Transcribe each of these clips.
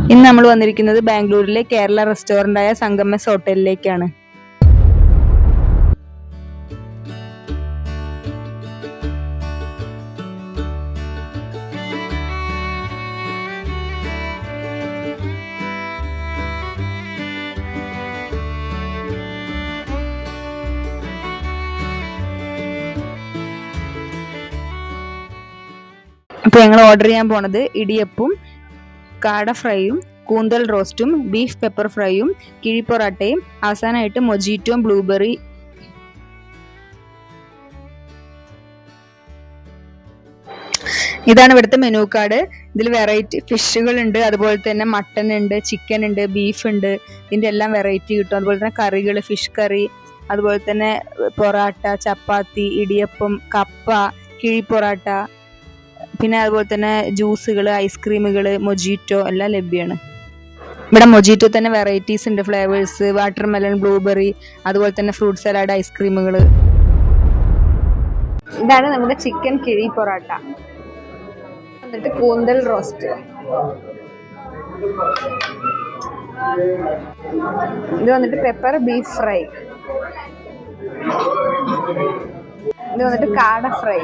ഇന്ന് നമ്മൾ വന്നിരിക്കുന്നത് ബാംഗ്ലൂരിലെ കേരള റെസ്റ്റോറൻ്റായ സംഗമസ് ഹോട്ടലിലേക്കാണ്. അപ്പോൾ ഞങ്ങൾ ഓർഡർ ചെയ്യാൻ പോണത് ഇടിയപ്പവും കാട ഫ്രൈയും കൂന്തൽ റോസ്റ്റും ബീഫ് പെപ്പർ ഫ്രൈയും കിഴി പൊറാട്ടയും അവസാനമായിട്ട് മൊജീറ്റോയും ബ്ലൂബെറി. ഇതാണ് ഇവിടുത്തെ മെനു കാർഡ്. ഇതിൽ വെറൈറ്റി ഫിഷുകൾ ഉണ്ട്, അതുപോലെ തന്നെ മട്ടൻ ഉണ്ട്, ചിക്കൻ ഉണ്ട്, ബീഫ് ഉണ്ട്. ഇതിൻ്റെ എല്ലാം വെറൈറ്റി കിട്ടും. അതുപോലെ തന്നെ കറികൾ, ഫിഷ് കറി, അതുപോലെ തന്നെ പൊറാട്ട, ചപ്പാത്തി, ഇടിയപ്പം, കപ്പ, കിഴി പൊറാട്ട, പിന്നെ അതുപോലെ തന്നെ ജ്യൂസുകൾ, ഐസ്ക്രീമുകൾ, മൊജീറ്റോ എല്ലാം ലഭ്യമാണ്. ഇവിടെ മൊജീറ്റോ തന്നെ വെറൈറ്റീസ് ഉണ്ട്, ഫ്ലേവേഴ്സ്, വാട്ടർമെലൺ, ബ്ലൂബെറി, അതുപോലെ തന്നെ ഫ്രൂട്ട് സലാഡ്, ഐസ്ക്രീമുകൾ. ഇതാണ് നമ്മുടെ ചിക്കൻ കിഴി പൊറാട്ട. എന്നിട്ട് കൂന്തൽ റോസ്റ്റ്. ഇത് വന്നിട്ട് പെപ്പർ ബീഫ് ഫ്രൈ. ഇത് വന്നിട്ട് കാട ഫ്രൈ.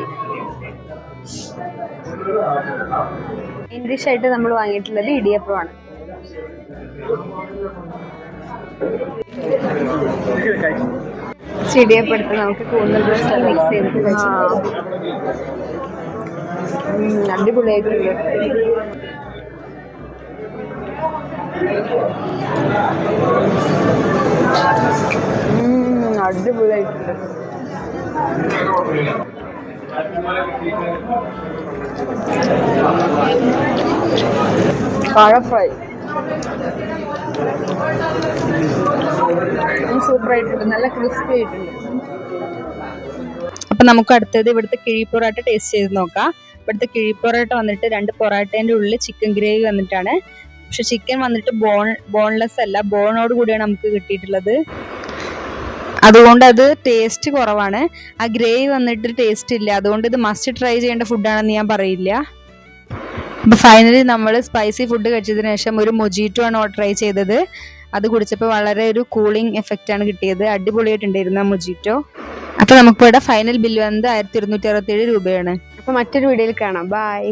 മെയിൻ ഡിഷായിട്ട് നമ്മൾ വാങ്ങിയിട്ടുള്ളത് ഇടിയപ്പമാണ്. ഇടിയപ്പെടുത്ത് നമുക്ക് കൂന്തൽ റോസ്റ്റ് മിക്സ് ചെയ്തിട്ട് അടിപൊളിയായിട്ടുണ്ട്. അടിപൊളിയായിട്ടുണ്ട്. കാട ഫ്രൈ സൂപ്പർ ആയിട്ടുണ്ട്, നല്ല ക്രിസ്പി ആയിട്ടുണ്ട്. അപ്പൊ നമുക്ക് അടുത്തത് ഇവിടുത്തെ കിഴി പൊറാട്ട ടേസ്റ്റ് ചെയ്ത് നോക്കാം. ഇവിടുത്തെ കിഴി പൊറാട്ട വന്നിട്ട് 2 പൊറാട്ടേന്റെ ഉള്ളിൽ ചിക്കൻ ഗ്രേവി വന്നിട്ടാണ്. പക്ഷെ ചിക്കൻ വന്നിട്ട് ബോൺലെസ് അല്ല, ബോണോട് കൂടിയാണ് നമുക്ക് കിട്ടിയിട്ടുള്ളത്. അതുകൊണ്ട് അത് ടേസ്റ്റ് കുറവാണ്. ആ ഗ്രേവി വന്നിട്ട് ടേസ്റ്റ് ഇല്ല. അതുകൊണ്ട് ഇത് മസ്റ്റ് ട്രൈ ചെയ്യേണ്ട ഫുഡാണെന്ന് ഞാൻ പറയില്ല. അപ്പോൾ ഫൈനലി നമ്മൾ സ്പൈസി ഫുഡ് കഴിച്ചതിന് ശേഷം ഒരു മൊജീറ്റോ ആണ് ട്രൈ ചെയ്തത്. അത് കുടിച്ചപ്പോൾ വളരെ ഒരു കൂളിംഗ് എഫക്റ്റ് ആണ് കിട്ടിയത്. അടിപൊളിയായിട്ടുണ്ടായിരുന്നു ആ മൊജീറ്റോ. അപ്പോൾ നമുക്കിവിടെ ഫൈനൽ ബില്ല് വന്നത് 1267 രൂപയാണ്. അപ്പോൾ മറ്റൊരു വീഡിയോയിൽ കാണാം. ബൈ.